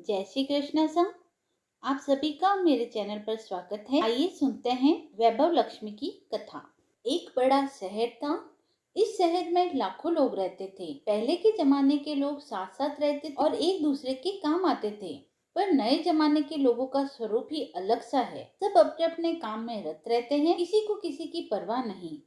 जय श्री कृष्ण सा। आप सभी का मेरे चैनल पर स्वागत है। आइए सुनते हैं वैभव लक्ष्मी की कथा। एक बड़ा शहर था। इस शहर में लाखों लोग रहते थे। पहले के जमाने के लोग साथ साथ रहते थे और एक दूसरे के काम आते थे। पर नए जमाने के लोगों का स्वरूप ही अलग सा है। सब अपने अपने काम में रत रहते हैं। किसी को किसी की परवाह नहीं।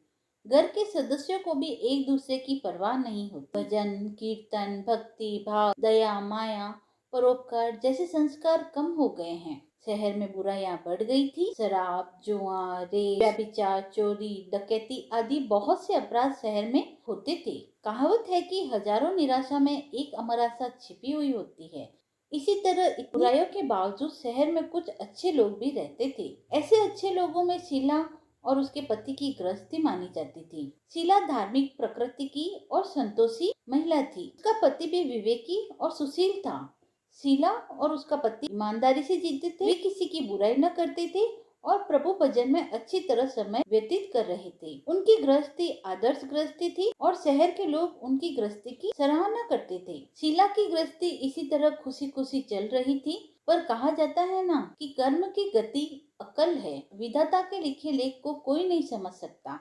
घर के सदस्यों को भी एक दूसरे की परवाह नहीं होती। भजन कीर्तन भक्ति भाव दया माया परोपकार जैसे संस्कार कम हो गए हैं। शहर में बुराइयां बढ़ गई थी। शराब जुआ रेप व्यभिचार चोरी डकैती आदि बहुत से अपराध शहर में होते थे। कहावत है कि हजारों निराशा में एक अमर आशा छिपी हुई होती है। इसी तरह बुराइयों के बावजूद शहर में कुछ अच्छे लोग भी रहते थे। ऐसे अच्छे लोगों में शीला और उसके पति की गृहस्थी मानी जाती थी। शीला धार्मिक प्रकृति की और संतोषी महिला थी। उसका पति भी विवेकी और सुशील था। शीला और उसका पति ईमानदारी से जीते थे। वे किसी की बुराई न करते थे और प्रभु भजन में अच्छी तरह समय व्यतीत कर रहे थे। उनकी गृहस्थी आदर्श गृहस्थी थी और शहर के लोग उनकी गृहस्थी की सराहना करते थे। शीला की गृहस्थी इसी तरह खुशी खुशी चल रही थी। पर कहा जाता है ना कि कर्म की गति अकल है। विधाता के लिखे लेख को कोई नहीं समझ सकता।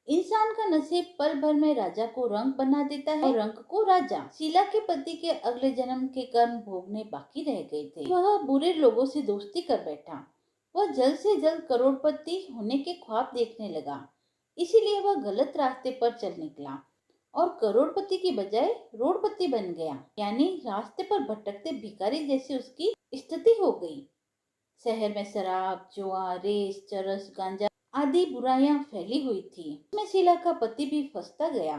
इंसान का नसीब पल भर में राजा को रंक बना देता है और रंक को राजा। शीला के पति के अगले जन्म के कर्म भोगने बाकी रह गए थे। वह बुरे लोगों से दोस्ती कर बैठा। वह जल्द से जल्द करोड़पति होने के ख्वाब देखने लगा। इसीलिए वह गलत रास्ते पर चल निकला और करोड़पति की बजाय रोडपति बन गया। यानी रास्ते पर भटकते भिखारी जैसी उसकी स्थिति हो गई। शहर में शराब जुआ रेस चरस गांजा आदि बुराइयां फैली हुई थी। उसमें शीला का पति भी फंसता गया।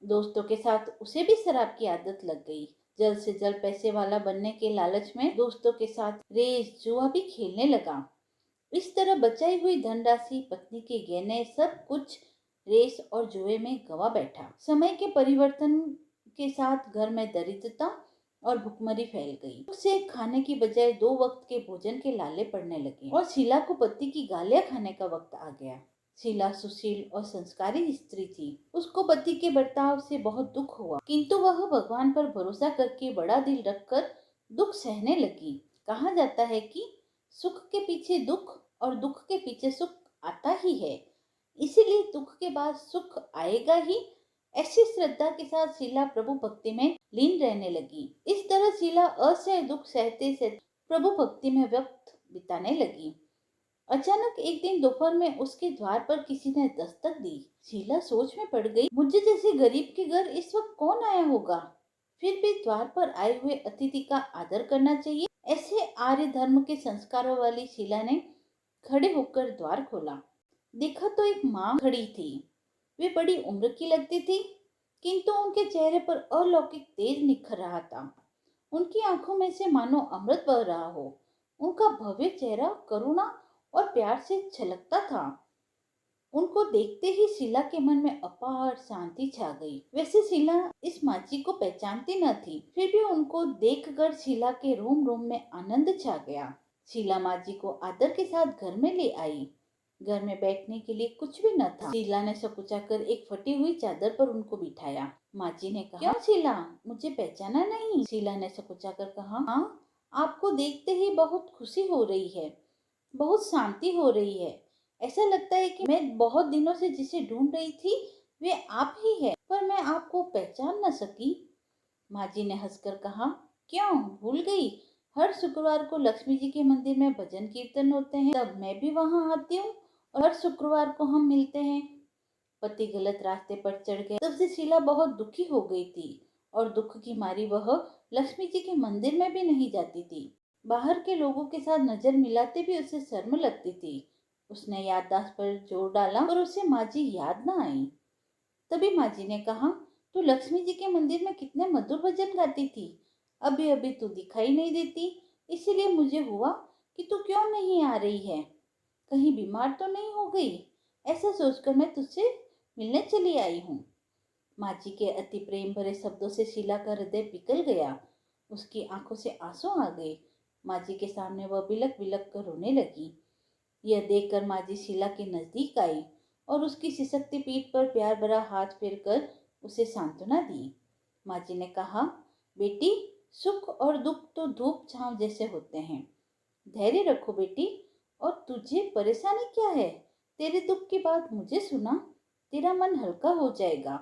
दोस्तों के साथ उसे भी शराब की आदत लग गई। जल्द से जल्द पैसे वाला बनने के लालच में दोस्तों के साथ रेस जुआ भी खेलने लगा। इस तरह बचाई हुई धनराशि पत्नी के गहने सब कुछ रेस और जुए में गवा बैठा। समय के परिवर्तन के साथ घर में दरिद्रता और भुखमरी फैल गई। उसे खाने की बजाय 2 वक्त के भोजन के लाले पड़ने लगे और शीला को पति की गालियां खाने का वक्त आ गया। शीला सुशील और संस्कारी स्त्री थी। उसको पति के बर्ताव से बहुत दुख हुआ, किंतु वह भगवान पर भरोसा करके बड़ा दिल रखकर दुख सहने लगी। कहा जाता है कि सुख के पीछे दुख और दुख के पीछे सुख आता ही है, इसीलिए दुख के बाद सुख आएगा ही। ऐसी श्रद्धा के साथ शीला प्रभु भक्ति में लीन रहने लगी। इस तरह शीला असह्य दुख सहते से प्रभु भक्ति में वक्त बिताने लगी। अचानक एक दिन दोपहर में उसके द्वार पर किसी ने दस्तक दी। शीला सोच में पड़ गई, मुझे जैसे गरीब के घर इस वक्त कौन आया होगा। फिर भी द्वार पर आए हुए अतिथि का आदर करना चाहिए। ऐसे आर्य धर्म के संस्कारों वाली शीला ने खड़े होकर द्वार खोला। देखा तो एक माँ खड़ी थी। वे बड़ी उम्र की लगती थी, किंतु उनके चेहरे पर अलौकिक तेज निखर रहा था। उनकी आंखों में से मानो अमृत बह रहा हो। उनका भव्य चेहरा करुणा और प्यार से छलकता था। उनको देखते ही शीला के मन में अपार शांति छा गई। वैसे शीला इस माची को पहचानती न थी, फिर भी उनको देखकर शीला के रोम रोम में आनंद छा गया। शीला माची को आदर के साथ घर में ले आई। घर में बैठने के लिए कुछ भी न था। शीला ने सकुचाकर एक फटी हुई चादर पर उनको बिठाया। माची ने कहा, क्यों शीला, मुझे पहचाना नहीं? शीला ने सकुचाकर कहा, हाँ, आपको देखते ही बहुत खुशी हो रही है, बहुत शांति हो रही है। ऐसा लगता है कि मैं बहुत दिनों से जिसे ढूंढ रही थी वे आप ही है, पर मैं आपको पहचान न सकी। माजी ने हंसकर कहा, क्यों भूल गई? हर शुक्रवार को लक्ष्मी जी के मंदिर में भजन कीर्तन होते हैं, तब मैं भी वहाँ आती हूँ और हर शुक्रवार को हम मिलते हैं। पति गलत रास्ते पर चढ़ गए। तब से शीला बहुत दुखी हो गई थी और दुख की मारी वह लक्ष्मी जी के मंदिर में भी नहीं जाती थी। बाहर के लोगों के साथ नजर मिलाते भी उसे शर्म लगती थी। उसने याददाश्त पर जोर डाला पर उसे माजी याद न आई। तभी माजी ने कहा, तू लक्ष्मी जी के मंदिर में कितने मधुर भजन गाती थी, अभी अभी तू दिखाई नहीं देती, इसीलिए मुझे हुआ कि तू क्यों नहीं आ रही है, कहीं बीमार तो नहीं हो गई। ऐसा सोचकर मैं तुझसे मिलने चली आई हूँ। माची के अति प्रेम भरे शब्दों से शीला का हृदय पिघल गया। उसकी आंखों से आंसू आ गए। माजी के सामने वह बिलक बिलक कर रोने लगी। यह देखकर माजी शीला के नजदीक आई और उसकी सिसकती पीठ पर प्यार भरा हाथ फेरकर उसे सांत्वना दी। माजी ने कहा, बेटी, सुख और दुख तो धूप छांव जैसे होते हैं। धैर्य रखो बेटी। और तुझे परेशानी क्या है? तेरे दुख की बात मुझे सुना, तेरा मन हल्का हो जाएगा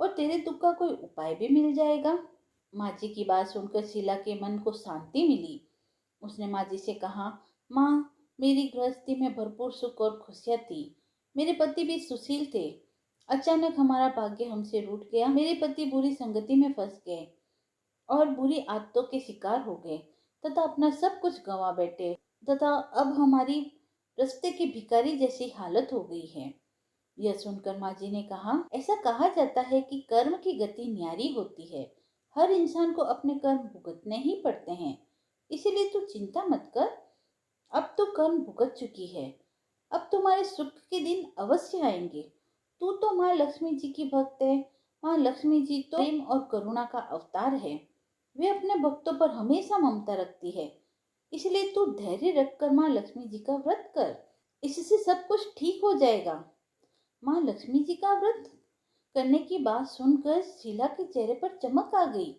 और तेरे दुख का कोई उपाय भी मिल जाएगा। माँ जी की बात सुनकर शीला के मन को शांति मिली। उसने माँ जी से कहा, माँ, मेरी गृहस्थी में भरपूर सुख और खुशियाँ थी। मेरे पति भी सुशील थे। अचानक हमारा भाग्य हमसे रूठ गया। मेरे पति बुरी संगति में फंस गए और बुरी आदतों के शिकार हो गए तथा अपना सब कुछ गंवा बैठे तथा अब हमारी रास्ते की भिखारी जैसी हालत हो गई है। यह सुनकर माँ जी ने कहा, ऐसा कहा जाता है कि कर्म की गति न्यारी होती है। हर इंसान को अपने कर्म भुगतने ही पड़ते हैं। इसीलिए तू चिंता मत कर। अब तो कर्म भुगत चुकी है। अब तुम्हारे सुख के दिन अवश्य आएंगे। तू तो माँ लक्ष्मी जी की भक्त है। माँ लक्ष्मी जी तो प्रेम और करुणा का अवतार है। वे अपने भक्तों पर हमेशा ममता रखती है। इसलिए तू धैर्य रखकर माँ लक्ष्मी जी का व्रत कर। इससे सब कुछ ठीक हो जाएगा। माँ लक्ष्मी जी का व्रत करने की बात सुनकर शीला के चेहरे पर चमक आ गई।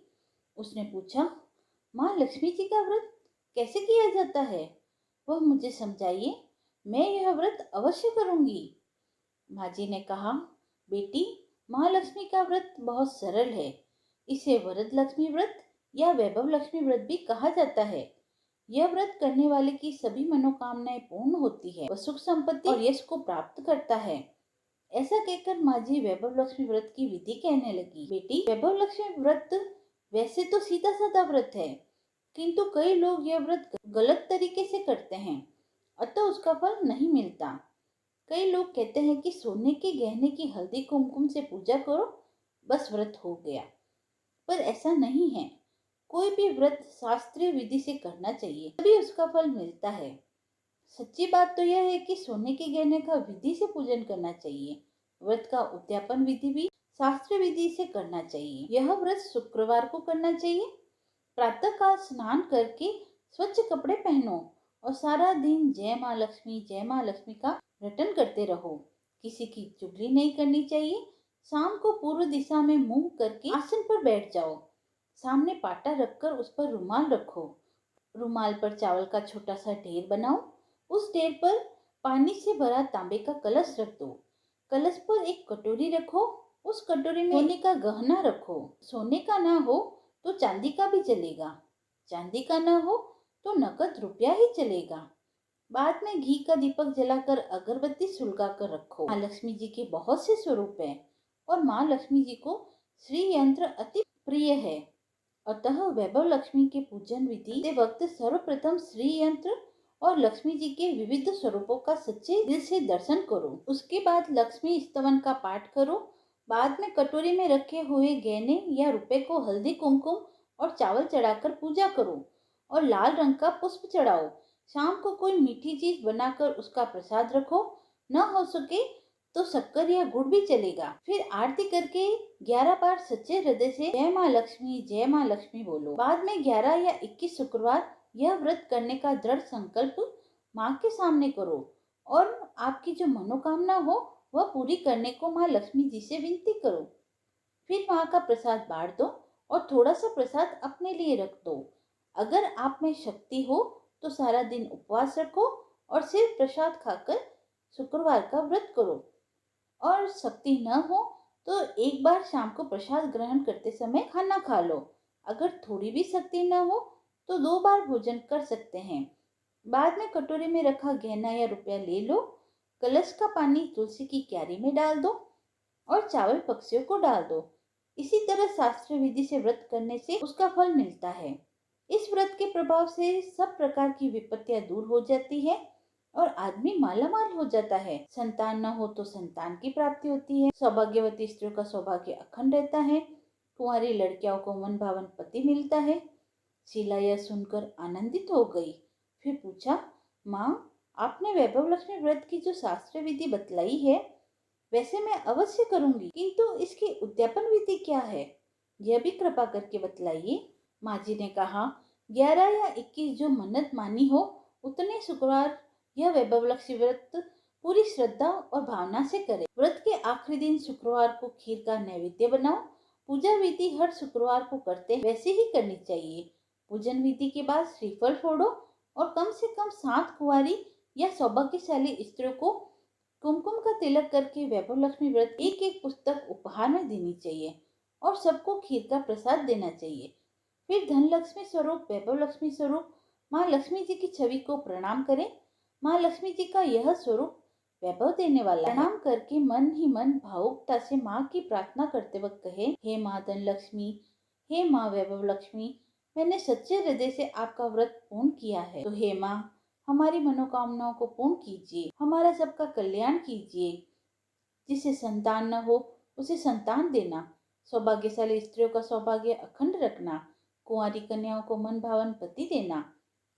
उसने पूछा, माँ लक्ष्मी जी का व्रत कैसे किया जाता है? वह मुझे समझाइए। मैं यह व्रत अवश्य करूंगी। माँ जी ने कहा, बेटी, महालक्ष्मी का व्रत बहुत सरल है। इसे वरद लक्ष्मी व्रत या वैभव लक्ष्मी व्रत भी कहा जाता है। यह व्रत करने वाले की सभी मनोकामनाएं पूर्ण होती है। वह सुख संपत्ति और यश को प्राप्त करता है। ऐसा कहकर माँ जी वैभव लक्ष्मी व्रत की विधि कहने लगी। बेटी, वैभव लक्ष्मी व्रत वैसे तो सीधा साधा व्रत है, किंतु कई लोग यह व्रत गलत तरीके से करते हैं, अतः उसका फल नहीं मिलता। कई लोग कहते हैं कि सोने के गहने की हल्दी कुमकुम से पूजा करो, बस व्रत हो गया। पर ऐसा नहीं है। कोई भी व्रत शास्त्रीय विधि से करना चाहिए, तभी उसका फल मिलता है। सच्ची बात तो यह है कि सोने के गहने का विधि से पूजन करना चाहिए। व्रत का उद्यापन विधि भी शास्त्रीय विधि से करना चाहिए। यह व्रत शुक्रवार को करना चाहिए। प्रातः काल स्नान करके स्वच्छ कपड़े पहनो और सारा दिन जय माँ लक्ष्मी का रटन करते रहो। किसी की चुगली नहीं करनी चाहिए। शाम को पूर्व दिशा में मुंह करके आसन पर बैठ जाओ। सामने पाटा रखकर उस पर रुमाल रखो। रुमाल पर चावल का छोटा सा ढेर बनाओ। उस ढेर पर पानी से भरा तांबे का कलश रख दो। कलश पर एक कटोरी रखो। उस कटोरी में सोने का गहना रखो। सोने का ना हो तो चांदी का भी चलेगा। चांदी का ना हो तो नकद रुपया ही चलेगा। बाद में घी का दीपक जलाकर अगरबत्ती सुलगा कर रखो। माँ लक्ष्मी जी के बहुत से स्वरूप हैं और माँ लक्ष्मी जी को श्री यंत्र अति प्रिय है। अतः वैभव लक्ष्मी के पूजन विधि के वक्त सर्वप्रथम श्री यंत्र और लक्ष्मी जी के विविध स्वरूपों का सच्चे दिल से दर्शन करो। उसके बाद लक्ष्मी स्तवन का पाठ करो। बाद में कटोरी में रखे हुए गहने या रुपए को हल्दी कुमकुम और चावल चढ़ाकर पूजा करो और लाल रंग का पुष्प चढ़ाओ। शाम को कोई मीठी चीज बनाकर उसका प्रसाद रखो। न हो सके तो शक्कर या गुड़ भी चलेगा। फिर आरती करके 11 बार सच्चे हृदय से जय माँ लक्ष्मी बोलो। बाद में 11 या 21 शुक्रवार यह व्रत करने का दृढ़ संकल्प माँ के सामने करो और आपकी जो मनोकामना हो वह पूरी करने को माँ लक्ष्मी जी से विनती करो। फिर माँ का प्रसाद बांट दो और थोड़ा सा प्रसाद अपने लिए रख दो। अगर आप में शक्ति हो तो सारा दिन उपवास रखो और सिर्फ प्रसाद खाकर शुक्रवार का व्रत करो। और शक्ति न हो तो एक बार शाम को प्रसाद ग्रहण करते समय खाना खा लो। अगर थोड़ी भी शक्ति न हो तो 2 बार भोजन कर सकते हैं। बाद में कटोरे में रखा गहना या रुपया ले लो। कलश का पानी तुलसी की क्यारी में डाल दो और चावल पक्षियों को डाल दो। इसी तरह शास्त्रीय विधि से व्रत करने से उसका फल मिलता है। इस व्रत के प्रभाव से सब प्रकार की विपत्तियां दूर हो जाती है और आदमी मालामाल हो जाता है। संतान न हो तो संतान की प्राप्ति होती है। सौभाग्यवती स्त्रियों का सौभाग्य अखंड रहता है। कुंवारी लड़कियों को मन भावन पति मिलता है। शीला यह सुनकर आनंदित हो गई। फिर पूछा, माँ, आपने वैभव लक्ष्मी व्रत की जो शास्त्रीय विधि बतलाई है वैसे मैं अवश्य करूंगी, किंतु इसकी उद्यापन विधि क्या है, यह भी कृपा करके बतलाइए। माँ जी ने कहा, 11 या 21 जो मन्नत मानी हो उतने शुक्रवार यह वैभव लक्ष्मी व्रत पूरी श्रद्धा और भावना से करें। व्रत के आखिरी दिन शुक्रवार को खीर का नैवेद्य बनाओ पूजा विधि हर शुक्रवार को करते हैं वैसे ही करनी चाहिए। पूजन विधि के बाद श्रीफल फोड़ो और कम से कम 7 कुंवारी या सौभाग्यशाली स्त्रियों को कुमकुम का तिलक करके वैभव लक्ष्मी व्रत एक एक पुस्तक उपहार में देनी चाहिए और सबको खीर का प्रसाद देना चाहिए। फिर धन लक्ष्मी स्वरूप, वैभव लक्ष्मी स्वरूप माँ लक्ष्मी जी की छवि को प्रणाम करें। माँ लक्ष्मी जी का यह स्वरूप वैभव देने वाला है। प्रणाम करके मन ही मन भावुकता से माँ की प्रार्थना करते वक्त कहे, हे माँ धन लक्ष्मी, हे माँ वैभव लक्ष्मी, मैंने सच्चे हृदय से आपका व्रत पूर्ण किया है, तो हे माँ हमारी मनोकामनाओं को पूर्ण कीजिए, हमारा सबका कल्याण कीजिए। जिसे संतान न हो उसे संतान देना, सौभाग्यशाली स्त्रियों का सौभाग्य अखंड रखना, कुंवारी कन्याओं को मन भावन पति देना।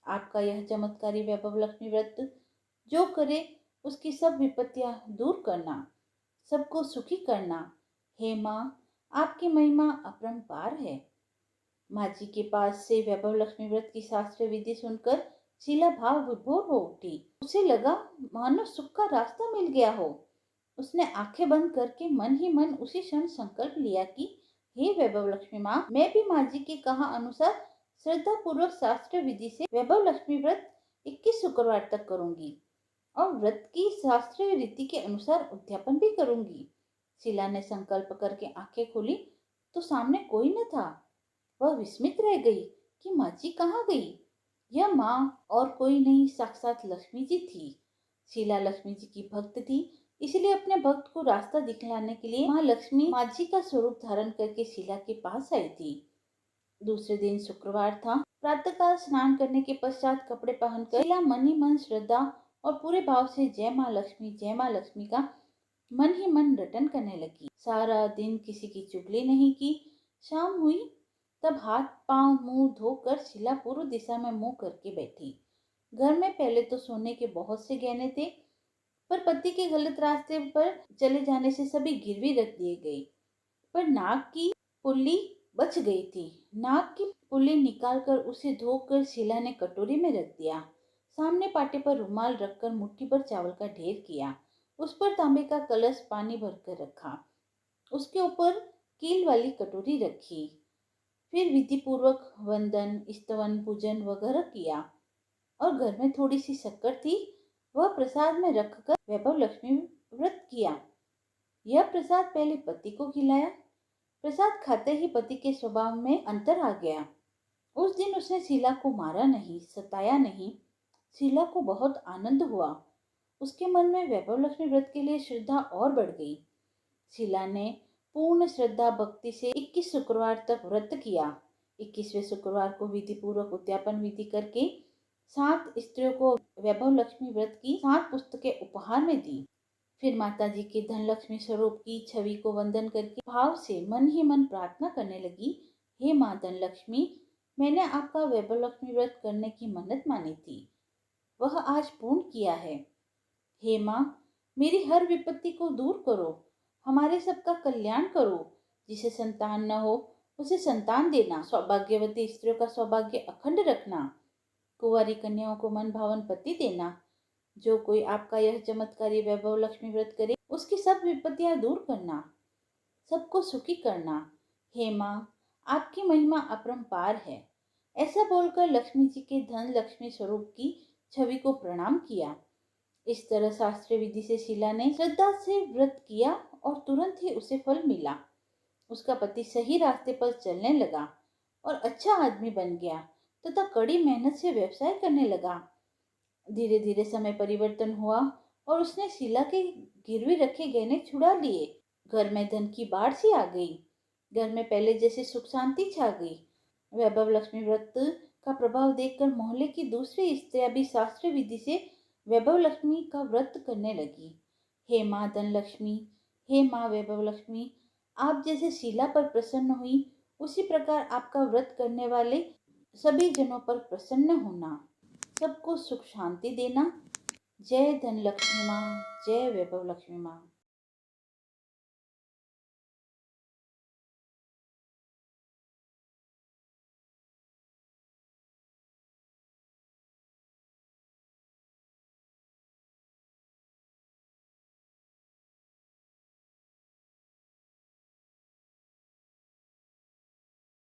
आपका यह चमत्कारी वैभव लक्ष्मी व्रत जो करे उसकी सब विपत्तियां दूर करना, सबको सुखी करना। हे माँ आपकी महिमा अपरंपार है। माँ जी के पास से वैभव लक्ष्मी व्रत की शास्त्रीय विधि सुनकर शीला भाव विभोर हो उठी। उसे लगा मानो सुख का रास्ता मिल गया हो। उसने आंखें बंद करके मन ही मन उसी क्षण संकल्प लिया कि हे वैभव लक्ष्मी माँ, मैं भी माँ जी के कहा अनुसार श्रद्धा पूर्वक शास्त्रीय विधि से वैभव लक्ष्मी व्रत 21 शुक्रवार तक करूंगी और व्रत की शास्त्रीय रीति के अनुसार उद्यापन भी करूंगी। शीला ने संकल्प करके आंखें खोली तो सामने कोई न था। वह विस्मित रह गई कि माँ जी कहाँ गई। यह माँ और कोई नहीं, साक्षात लक्ष्मी जी थी। शीला लक्ष्मी जी की भक्त थी, इसलिए अपने भक्त को रास्ता दिखलाने के लिए माँ लक्ष्मी माँ जी का स्वरूप धारण करके शीला के पास आई थी। दूसरे दिन शुक्रवार था। प्रातःकाल स्नान करने के पश्चात कपड़े पहनकर शीला मन ही मन श्रद्धा और पूरे भाव से जय माँ लक्ष्मी का मन ही मन रटन करने लगी। सारा दिन किसी की चुगली नहीं की। शाम हुई तब हाथ पांव मुंह धोकर शीला पूर्व दिशा में मुंह करके बैठी। घर में पहले तो सोने के बहुत से गहने थे, पर पति के गलत रास्ते पर चले जाने से सभी गिरवी रख दिए गए। पर नाक की पुल्ली बच गई थी। नाक की पुल्ली निकालकर उसे धोकर शीला ने कटोरी में रख दिया। सामने पाटे पर रुमाल रखकर मुट्ठी भर चावल का ढेर किया। उस पर तांबे का कलश पानी भरकर रखा। उसके ऊपर कील वाली कटोरी रखी। फिर विधि पूर्वक वंदन, स्तवन, पूजन वगैरह किया और घर में थोड़ी सी शक्कर थी, वह प्रसाद में रखकर वैभव लक्ष्मी व्रत किया। यह प्रसाद पहले पति को खिलाया। प्रसाद खाते ही पति के स्वभाव में अंतर आ गया। उस दिन उसने शीला को मारा नहीं, सताया नहीं। शीला को बहुत आनंद हुआ। उसके मन में वैभव लक्ष्मी व्रत के लिए श्रद्धा और बढ़ गई। शीला ने पूर्ण श्रद्धा भक्ति से 21 शुक्रवार तक व्रत किया। 21वें शुक्रवार को विधि पूर्वक उद्यापन विधि करके 7 स्त्रियों को वैभव लक्ष्मी व्रत की 7 पुस्तकें उपहार में दी। फिर माता जी के धन लक्ष्मी स्वरूप की छवि को वंदन करके भाव से मन ही मन प्रार्थना करने लगी, हे माँ धन लक्ष्मी, मैंने आपका वैभव लक्ष्मी व्रत करने की मन्नत मानी थी, वह आज पूर्ण किया है। हे माँ मेरी हर विपत्ति को दूर करो, हमारे सबका कल्याण करो। जिसे संतान न हो उसे संतान देना, सौभाग्यवती स्त्रियों का सौभाग्य अखंड रखना, कुंवारी कन्याओं को मन भावन पति देना। जो कोई आपका यह चमत्कारी वैभव लक्ष्मी व्रत करे उसकी सब विपत्तियां दूर करना, सबको सुखी करना। हे माँ आपकी महिमा अपरंपार है। ऐसा बोलकर लक्ष्मी जी के धन लक्ष्मी स्वरूप की छवि को प्रणाम किया। इस तरह शास्त्रीय विधि से शीला ने श्रद्धा से व्रत किया और तुरंत ही उसे फल मिला। उसका पति सही रास्ते पर चलने लगा और अच्छा आदमी बन गया तथा कड़ी मेहनत से व्यवसाय करने लगा। धीरे धीरे समय परिवर्तन हुआ और उसने शीला के गिरवी रखे गहने छुड़ा लिए। घर में धन की बाढ़ सी आ गई। घर में पहले जैसे सुख शांति छा गई। वैभव लक्ष्मी व्रत का प्रभाव देखकर मोहल्ले की दूसरी स्त्रियां भी शास्त्रीय विधि से वैभव लक्ष्मी का व्रत करने लगी। हे माँ धन लक्ष्मी, हे माँ वैभव लक्ष्मी, आप जैसे शीला पर प्रसन्न हुई उसी प्रकार आपका व्रत करने वाले सभी जनों पर प्रसन्न होना, सबको सुख शांति देना। जय धन लक्ष्मी माँ, जय वैभव लक्ष्मी माँ।